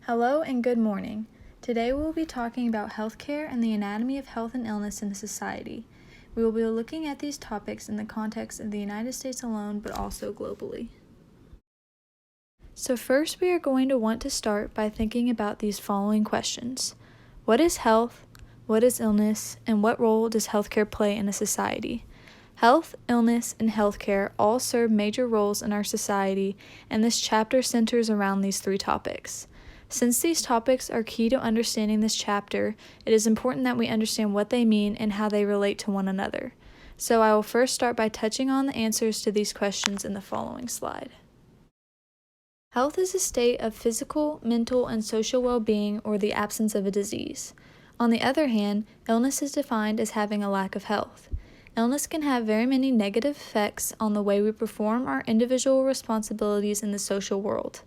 Hello and good morning. Today we will be talking about healthcare and the anatomy of health and illness in society. We will be looking at these topics in the context of the United States alone, but also globally. So first we are going to want to start by thinking about these following questions. What is health? What is illness? And what role does healthcare play in a society? Health, illness, and healthcare all serve major roles in our society, and this chapter centers around these three topics. Since these topics are key to understanding this chapter, it is important that we understand what they mean and how they relate to one another. So I will first start by touching on the answers to these questions in the following slide. Health is a state of physical, mental, and social well-being or the absence of a disease. On the other hand, illness is defined as having a lack of health. Illness can have very many negative effects on the way we perform our individual responsibilities in the social world.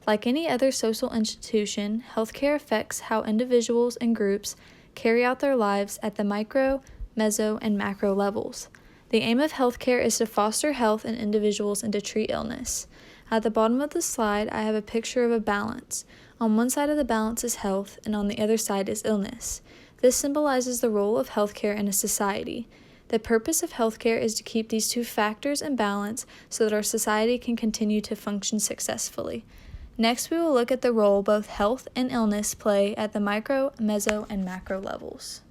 Like any other social institution, healthcare affects how individuals and groups carry out their lives at the micro, meso, and macro levels. The aim of healthcare is to foster health in individuals and to treat illness. At the bottom of the slide, I have a picture of a balance. On one side of the balance is health, and on the other side is illness. This symbolizes the role of healthcare in a society. The purpose of healthcare is to keep these two factors in balance so that our society can continue to function successfully. Next, we will look at the role both health and illness play at the micro, meso, and macro levels.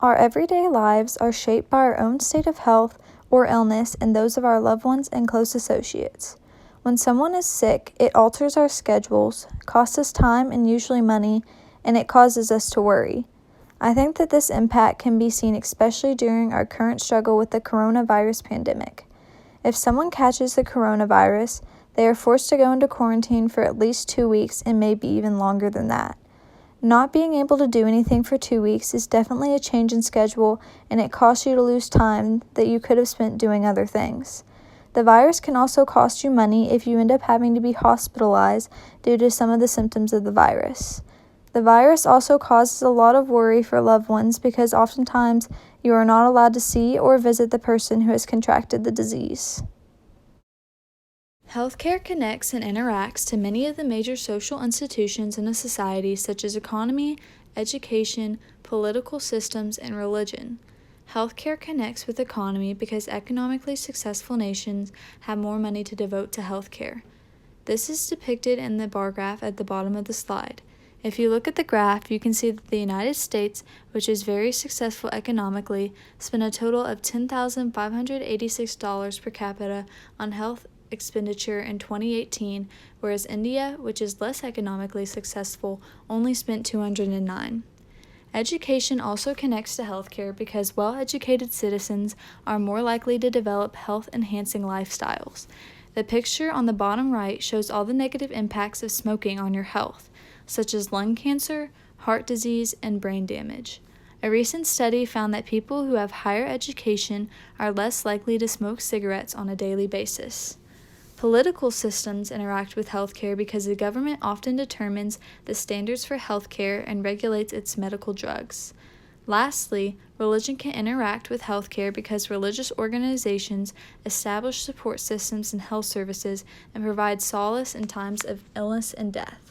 Our everyday lives are shaped by our own state of health or illness and those of our loved ones and close associates. When someone is sick, it alters our schedules, costs us time and usually money, and it causes us to worry. I think that this impact can be seen especially during our current struggle with the coronavirus pandemic. If someone catches the coronavirus, they are forced to go into quarantine for at least 2 weeks and maybe even longer than that. Not being able to do anything for 2 weeks is definitely a change in schedule, and it costs you to lose time that you could have spent doing other things. The virus can also cost you money if you end up having to be hospitalized due to some of the symptoms of the virus. The virus also causes a lot of worry for loved ones because oftentimes you are not allowed to see or visit the person who has contracted the disease. Healthcare connects and interacts to many of the major social institutions in a society such as economy, education, political systems, and religion. Healthcare connects with economy because economically successful nations have more money to devote to healthcare. This is depicted in the bar graph at the bottom of the slide. If you look at the graph, you can see that the United States, which is very successful economically, spent a total of $10,586 per capita on health expenditure in 2018, whereas India, which is less economically successful, only spent $209. Education also connects to healthcare because well-educated citizens are more likely to develop health-enhancing lifestyles. The picture on the bottom right shows all the negative impacts of smoking on your health, such as lung cancer, heart disease, and brain damage. A recent study found that people who have higher education are less likely to smoke cigarettes on a daily basis. Political systems interact with healthcare because the government often determines the standards for healthcare and regulates its medical drugs. Lastly, religion can interact with healthcare because religious organizations establish support systems and health services and provide solace in times of illness and death.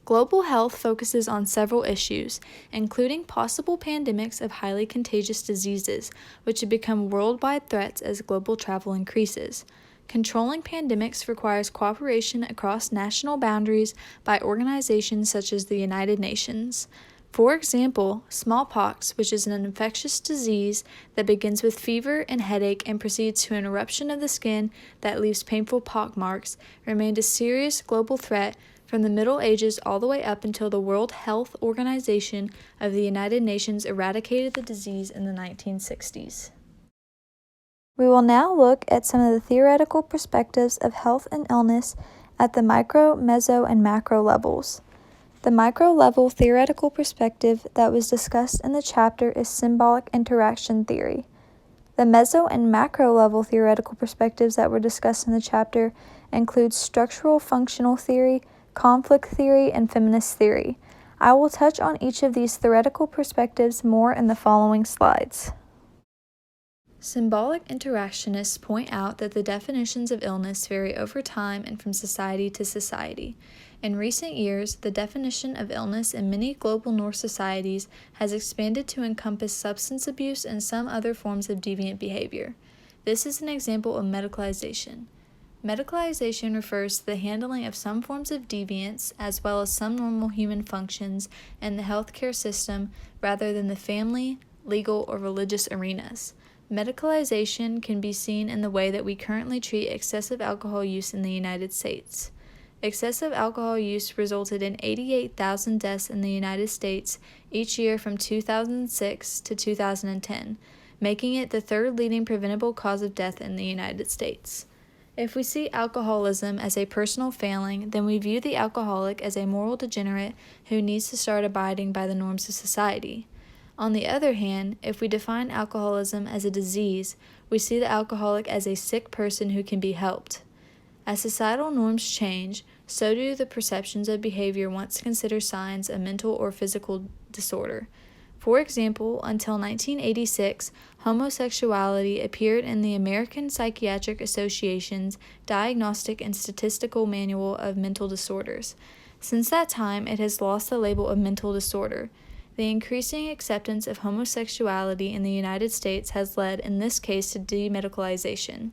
Global health focuses on several issues, including possible pandemics of highly contagious diseases, which have become worldwide threats as global travel increases. Controlling pandemics requires cooperation across national boundaries by organizations such as the United Nations. For example, smallpox, which is an infectious disease that begins with fever and headache and proceeds to an eruption of the skin that leaves painful pockmarks, remained a serious global threat from the Middle Ages all the way up until the World Health Organization of the United Nations eradicated the disease in the 1960s. We will now look at some of the theoretical perspectives of health and illness at the micro, meso, and macro levels. The micro level theoretical perspective that was discussed in the chapter is symbolic interaction theory. The meso and macro level theoretical perspectives that were discussed in the chapter include structural functional theory, conflict theory, and feminist theory. I will touch on each of these theoretical perspectives more in the following slides. Symbolic interactionists point out that the definitions of illness vary over time and from society to society. In recent years, the definition of illness in many global North societies has expanded to encompass substance abuse and some other forms of deviant behavior. This is an example of medicalization. Medicalization refers to the handling of some forms of deviance as well as some normal human functions in the healthcare system rather than the family, legal, or religious arenas. Medicalization can be seen in the way that we currently treat excessive alcohol use in the United States. Excessive alcohol use resulted in 88,000 deaths in the United States each year from 2006 to 2010, making it the third leading preventable cause of death in the United States. If we see alcoholism as a personal failing, then we view the alcoholic as a moral degenerate who needs to start abiding by the norms of society. On the other hand, if we define alcoholism as a disease, we see the alcoholic as a sick person who can be helped. As societal norms change, so do the perceptions of behavior once considered signs of mental or physical disorder. For example, until 1986, homosexuality appeared in the American Psychiatric Association's Diagnostic and Statistical Manual of Mental Disorders. Since that time, it has lost the label of mental disorder. The increasing acceptance of homosexuality in the United States has led, in this case, to demedicalization.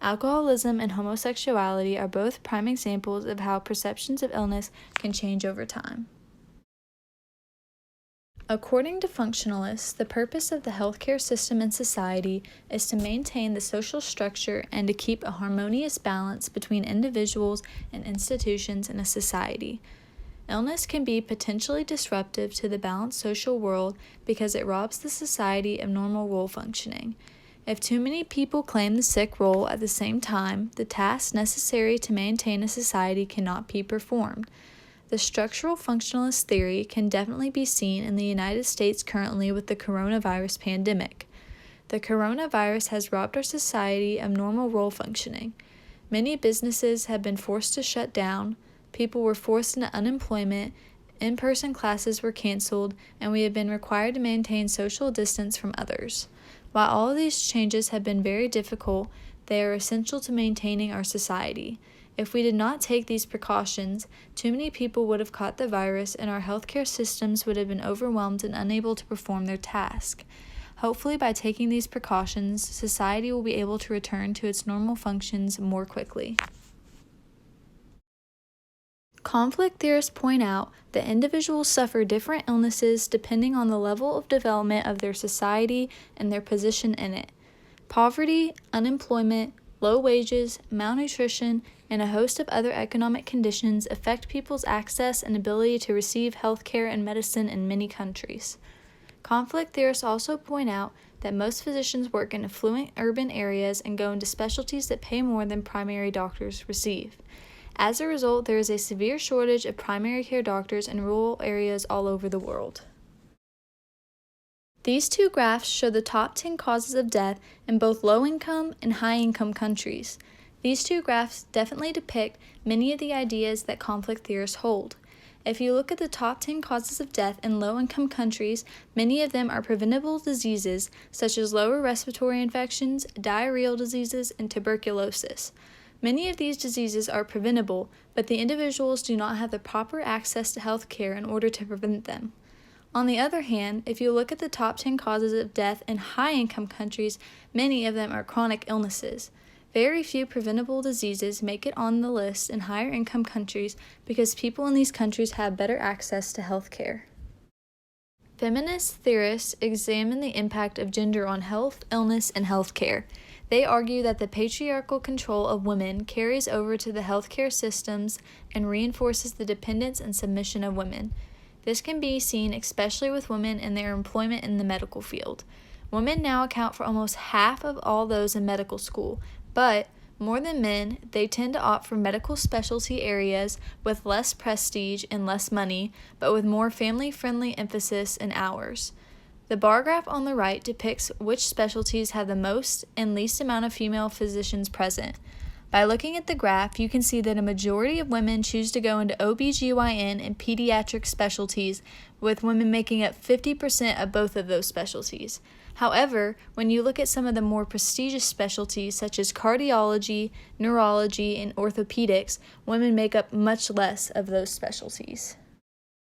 Alcoholism and homosexuality are both prime examples of how perceptions of illness can change over time. According to functionalists, the purpose of the healthcare system and society is to maintain the social structure and to keep a harmonious balance between individuals and institutions in a society. Illness can be potentially disruptive to the balanced social world because it robs the society of normal role functioning. If too many people claim the sick role at the same time, the tasks necessary to maintain a society cannot be performed. The structural functionalist theory can definitely be seen in the United States currently with the coronavirus pandemic. The coronavirus has robbed our society of normal role functioning. Many businesses have been forced to shut down, people were forced into unemployment, in-person classes were canceled, and we have been required to maintain social distance from others. While all of these changes have been very difficult, they are essential to maintaining our society. If we did not take these precautions, too many people would have caught the virus and our healthcare systems would have been overwhelmed and unable to perform their task. Hopefully, by taking these precautions, society will be able to return to its normal functions more quickly. Conflict theorists point out that individuals suffer different illnesses depending on the level of development of their society and their position in it. Poverty, unemployment, low wages, malnutrition, and a host of other economic conditions affect people's access and ability to receive health care and medicine in many countries. Conflict theorists also point out that most physicians work in affluent urban areas and go into specialties that pay more than primary doctors receive. As a result, there is a severe shortage of primary care doctors in rural areas all over the world. These two graphs show the top 10 causes of death in both low-income and high-income countries. These two graphs definitely depict many of the ideas that conflict theorists hold. If you look at the top 10 causes of death in low-income countries, many of them are preventable diseases such as lower respiratory infections, diarrheal diseases, and tuberculosis. Many of these diseases are preventable, but the individuals do not have the proper access to health care in order to prevent them. On the other hand, if you look at the top 10 causes of death in high-income countries, many of them are chronic illnesses. Very few preventable diseases make it on the list in higher-income countries because people in these countries have better access to health care. Feminist theorists examine the impact of gender on health, illness, and health care. They argue that the patriarchal control of women carries over to the healthcare systems and reinforces the dependence and submission of women. This can be seen especially with women in their employment in the medical field. Women now account for almost half of all those in medical school, but more than men, they tend to opt for medical specialty areas with less prestige and less money, but with more family-friendly emphasis and hours. The bar graph on the right depicts which specialties have the most and least amount of female physicians present. By looking at the graph, you can see that a majority of women choose to go into OBGYN and pediatric specialties, with women making up 50% of both of those specialties. However, when you look at some of the more prestigious specialties such as cardiology, neurology, and orthopedics, women make up much less of those specialties.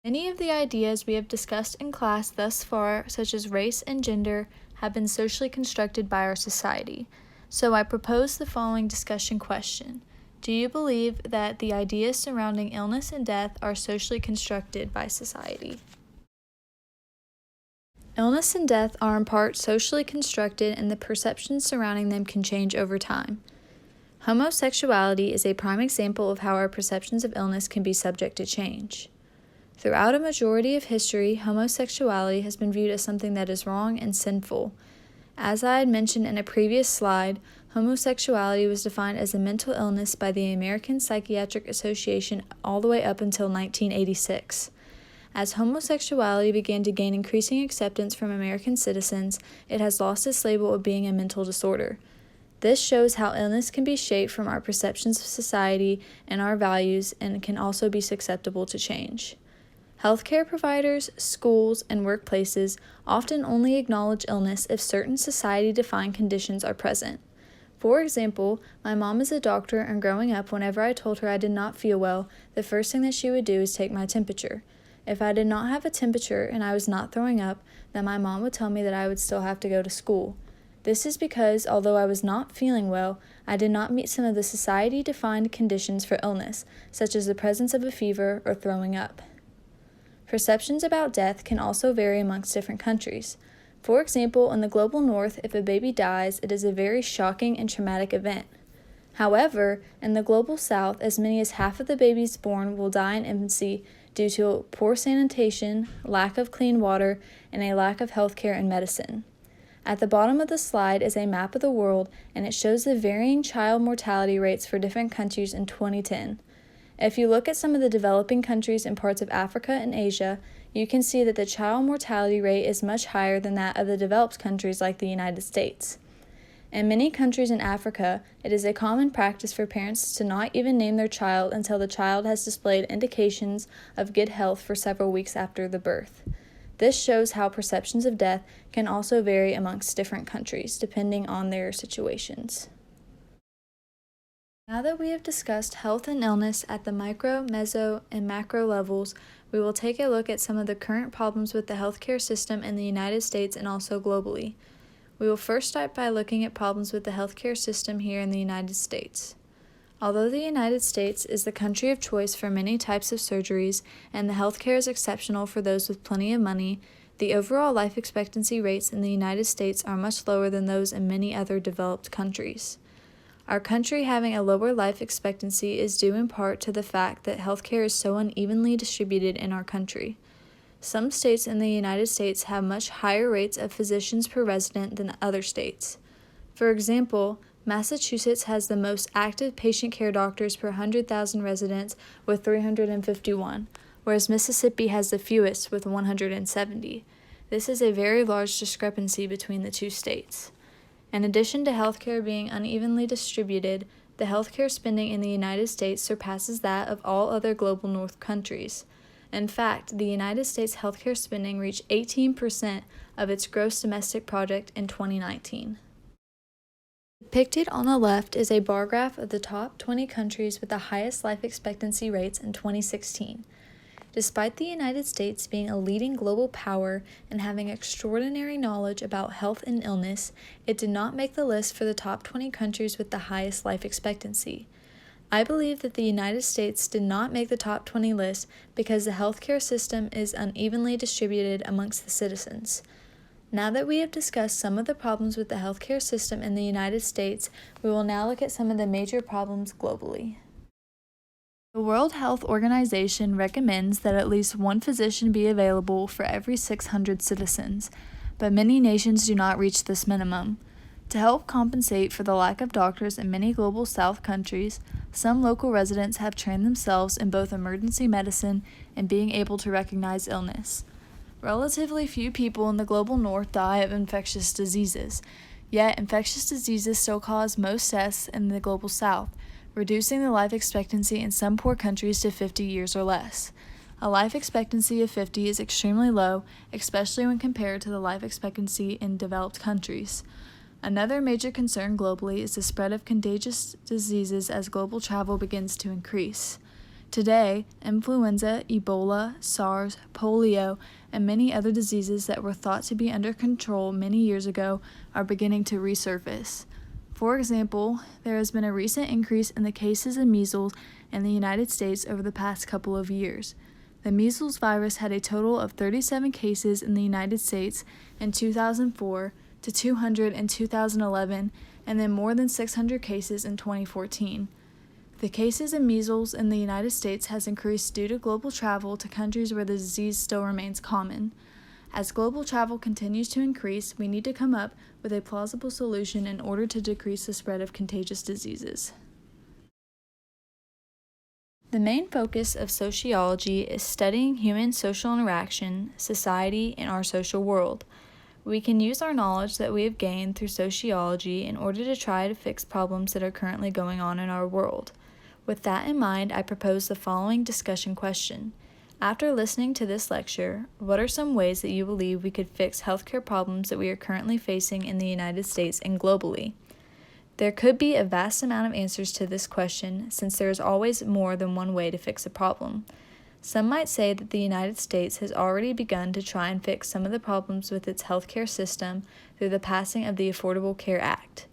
Many of the ideas we have discussed in class thus far, such as race and gender, have been socially constructed by our society. So I propose the following discussion question. Do you believe that the ideas surrounding illness and death are socially constructed by society? Illness and death are in part socially constructed, and the perceptions surrounding them can change over time. Homosexuality is a prime example of how our perceptions of illness can be subject to change. Throughout a majority of history, homosexuality has been viewed as something that is wrong and sinful. As I had mentioned in a previous slide, homosexuality was defined as a mental illness by the American Psychiatric Association all the way up until 1986. As homosexuality began to gain increasing acceptance from American citizens, it has lost its label of being a mental disorder. This shows how illness can be shaped from our perceptions of society and our values, and can also be susceptible to change. Healthcare providers, schools, and workplaces often only acknowledge illness if certain society-defined conditions are present. For example, my mom is a doctor, and growing up, whenever I told her I did not feel well, the first thing that she would do is take my temperature. If I did not have a temperature and I was not throwing up, then my mom would tell me that I would still have to go to school. This is because, although I was not feeling well, I did not meet some of the society-defined conditions for illness, such as the presence of a fever or throwing up. Perceptions about death can also vary amongst different countries. For example, in the global north, if a baby dies, it is a very shocking and traumatic event. However, in the global south, as many as half of the babies born will die in infancy due to poor sanitation, lack of clean water, and a lack of health care and medicine. At the bottom of the slide is a map of the world, and it shows the varying child mortality rates for different countries in 2010. If you look at some of the developing countries in parts of Africa and Asia, you can see that the child mortality rate is much higher than that of the developed countries like the United States. In many countries in Africa, it is a common practice for parents to not even name their child until the child has displayed indications of good health for several weeks after the birth. This shows how perceptions of death can also vary amongst different countries, depending on their situations. Now that we have discussed health and illness at the micro, meso, and macro levels, we will take a look at some of the current problems with the healthcare system in the United States and also globally. We will first start by looking at problems with the healthcare system here in the United States. Although the United States is the country of choice for many types of surgeries, and the healthcare is exceptional for those with plenty of money, the overall life expectancy rates in the United States are much lower than those in many other developed countries. Our country having a lower life expectancy is due in part to the fact that healthcare is so unevenly distributed in our country. Some states in the United States have much higher rates of physicians per resident than other states. For example, Massachusetts has the most active patient care doctors per 100,000 residents with 351, whereas Mississippi has the fewest with 170. This is a very large discrepancy between the two states. In addition to healthcare being unevenly distributed, the healthcare spending in the United States surpasses that of all other global north countries. In fact, the United States healthcare spending reached 18% of its gross domestic product in 2019. Depicted on the left is a bar graph of the top 20 countries with the highest life expectancy rates in 2016. Despite the United States being a leading global power and having extraordinary knowledge about health and illness, it did not make the list for the top 20 countries with the highest life expectancy. I believe that the United States did not make the top 20 list because the healthcare system is unevenly distributed amongst the citizens. Now that we have discussed some of the problems with the healthcare system in the United States, we will now look at some of the major problems globally. The World Health Organization recommends that at least one physician be available for every 600 citizens, but many nations do not reach this minimum. To help compensate for the lack of doctors in many global South countries, some local residents have trained themselves in both emergency medicine and being able to recognize illness. Relatively few people in the global North die of infectious diseases, yet infectious diseases still cause most deaths in the global South. reducing the life expectancy in some poor countries to 50 years or less. A life expectancy of 50 is extremely low, especially when compared to the life expectancy in developed countries. Another major concern globally is the spread of contagious diseases as global travel begins to increase. Today, influenza, Ebola, SARS, polio, and many other diseases that were thought to be under control many years ago are beginning to resurface. For example, there has been a recent increase in the cases of measles in the United States over the past couple of years. The measles virus had a total of 37 cases in the United States in 2004 to 200 in 2011, and then more than 600 cases in 2014. The cases of measles in the United States has increased due to global travel to countries where the disease still remains common. As global travel continues to increase, we need to come up with a plausible solution in order to decrease the spread of contagious diseases. The main focus of sociology is studying human social interaction, society, and our social world. We can use our knowledge that we have gained through sociology in order to try to fix problems that are currently going on in our world. With that in mind, I propose the following discussion question. After listening to this lecture, what are some ways that you believe we could fix healthcare problems that we are currently facing in the United States and globally? There could be a vast amount of answers to this question, since there is always more than one way to fix a problem. Some might say that the United States has already begun to try and fix some of the problems with its healthcare system through the passing of the Affordable Care Act.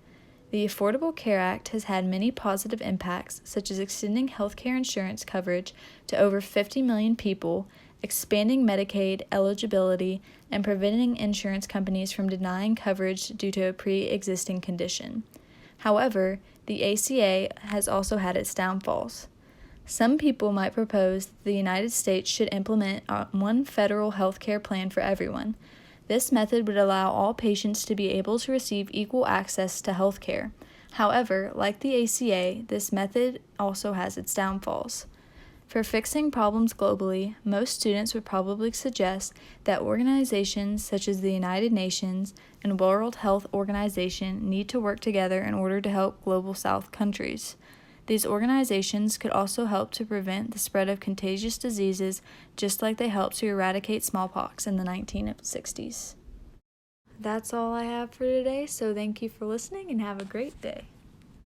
The Affordable Care Act has had many positive impacts, such as extending healthcare insurance coverage to over 50 million people, expanding Medicaid eligibility, and preventing insurance companies from denying coverage due to a pre-existing condition. However, the ACA has also had its downfalls. Some people might propose that the United States should implement one federal health care plan for everyone. This method would allow all patients to be able to receive equal access to health care. However, like the ACA, this method also has its downfalls. For fixing problems globally, most students would probably suggest that organizations such as the United Nations and World Health Organization need to work together in order to help Global South countries. These organizations could also help to prevent the spread of contagious diseases, just like they helped to eradicate smallpox in the 1960s. That's all I have for today, so thank you for listening and have a great day.